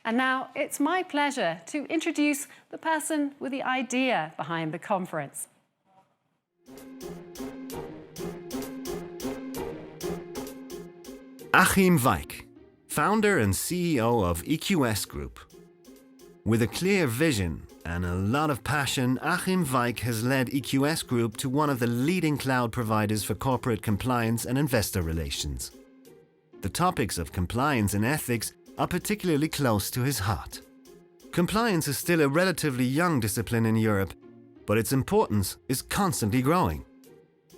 And now it's my pleasure to introduce the person with the idea behind the conference. Achim Weick, founder and CEO of EQS Group. With a clear vision and a lot of passion, Achim Weick has led EQS Group to one of the leading cloud providers for corporate compliance and investor relations. The topics of compliance and ethics are particularly close to his heart. Compliance is still a relatively young discipline in Europe, but its importance is constantly growing.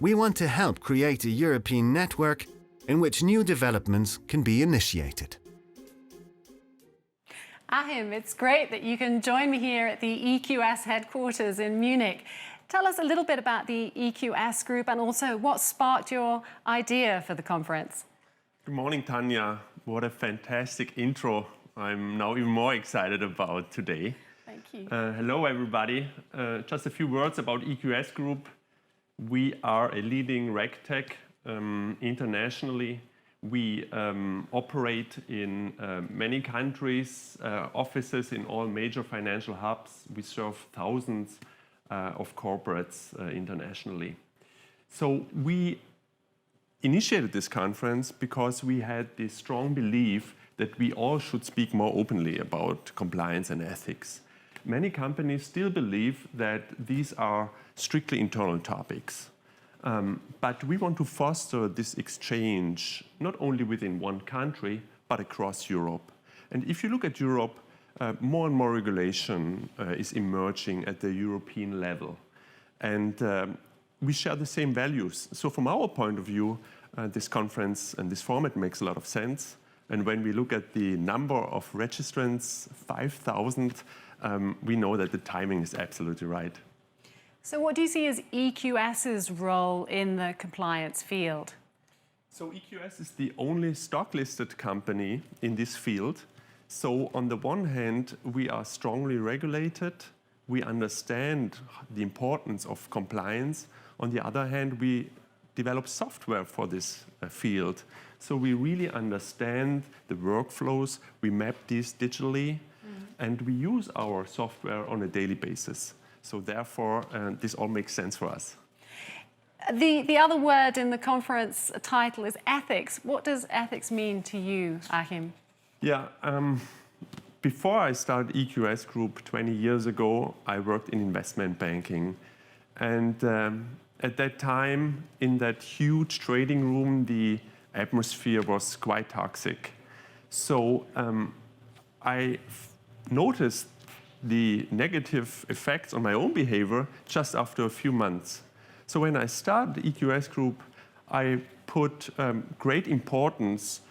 We want to help create a European network in which new developments can be initiated. Achim, it's great that you can join me here at the EQS headquarters in Munich. Tell us a little bit about the EQS Group and also what sparked your idea for the conference. Good morning, Tanya. What a fantastic intro. I'm now even more excited about today. Thank you. Hello, everybody. Just a few words about EQS Group. We are a leading RegTech internationally. We operate in many countries, offices in all major financial hubs. We serve thousands of corporates internationally. So we initiated this conference because we had this strong belief that we all should speak more openly about compliance and ethics. Many companies still believe that these are strictly internal topics. But we want to foster this exchange, not only within one country, but across Europe. And if you look at Europe, more and more regulation is emerging at the European level. And we share the same values. So from our point of view, this conference and this format makes a lot of sense. And when we look at the number of registrants, 5,000, we know that the timing is absolutely right. So what do you see as EQS's role in the compliance field? So EQS is the only stock-listed company in this field. So on the one hand, we are strongly regulated. We understand the importance of compliance. On the other hand, we develop software for this field. So we really understand the workflows. We map these digitally, and we use our software on a daily basis. So therefore, this all makes sense for us. The other word in the conference title is ethics. What does ethics mean to you, Achim? Yeah, before I started EQS Group 20 years ago, I worked in investment banking. And at that time, in that huge trading room, the atmosphere was quite toxic. So I noticed the negative effects on my own behavior just after a few months. So when I started EQS Group, I put great importance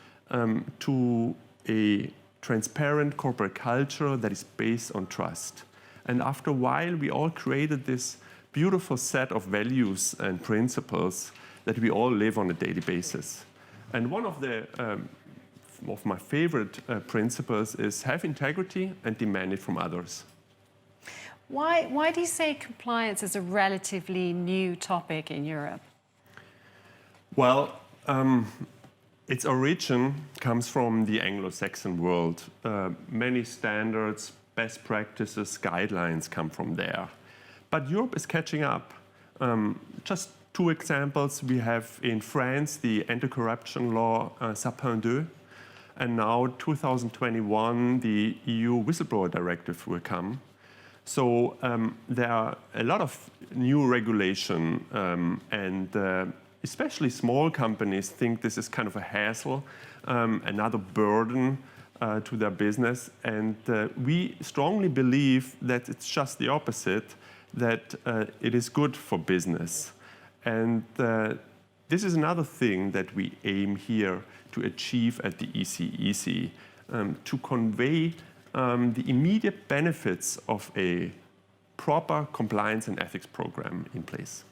to a transparent corporate culture that is based on trust. And after a while, we all created this beautiful set of values and principles that we all live on a daily basis. And one of my favorite principles is have integrity and demand it from others. Why do you say compliance is a relatively new topic in Europe? Well, its origin comes from the Anglo-Saxon world. Many standards, best practices, guidelines come from there. But Europe is catching up. Just two examples. We have in France the anti-corruption law Sapin 2, and now 2021 the EU whistleblower directive will come. So there are a lot of new regulation, and especially small companies think this is kind of a hassle, another burden to their business. And we strongly believe that it's just the opposite, that it is good for business. And this is another thing that we aim here to achieve at the ECEC, to convey the immediate benefits of a proper compliance and ethics program in place.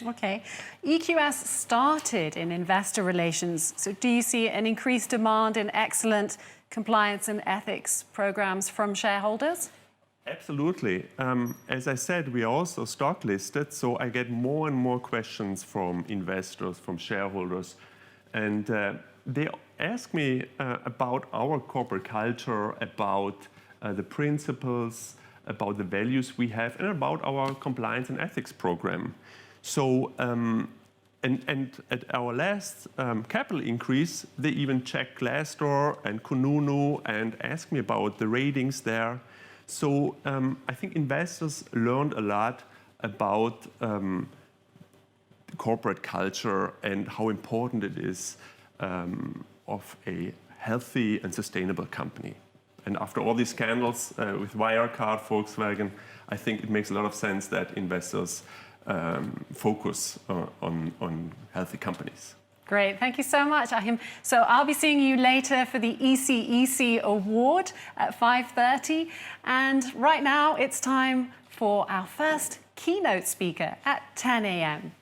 Okay. EQS started in investor relations. So do you see an increased demand in excellent compliance and ethics programs from shareholders? Absolutely. As I said, we are also stock listed, so I get more and more questions from investors, from shareholders. And they ask me about our corporate culture, about the principles, about the values we have, and about our compliance and ethics program. So, and at our last capital increase, they even checked Glassdoor and Kununu and asked me about the ratings there. So I think investors learned a lot about corporate culture and how important it is of a healthy and sustainable company. And after all these scandals with Wirecard, Volkswagen, I think it makes a lot of sense that investors focus on healthy companies. Great, thank you so much, Achim. So I'll be seeing you later for the ECEC Award at 5:30. And right now it's time for our first keynote speaker at 10 a.m.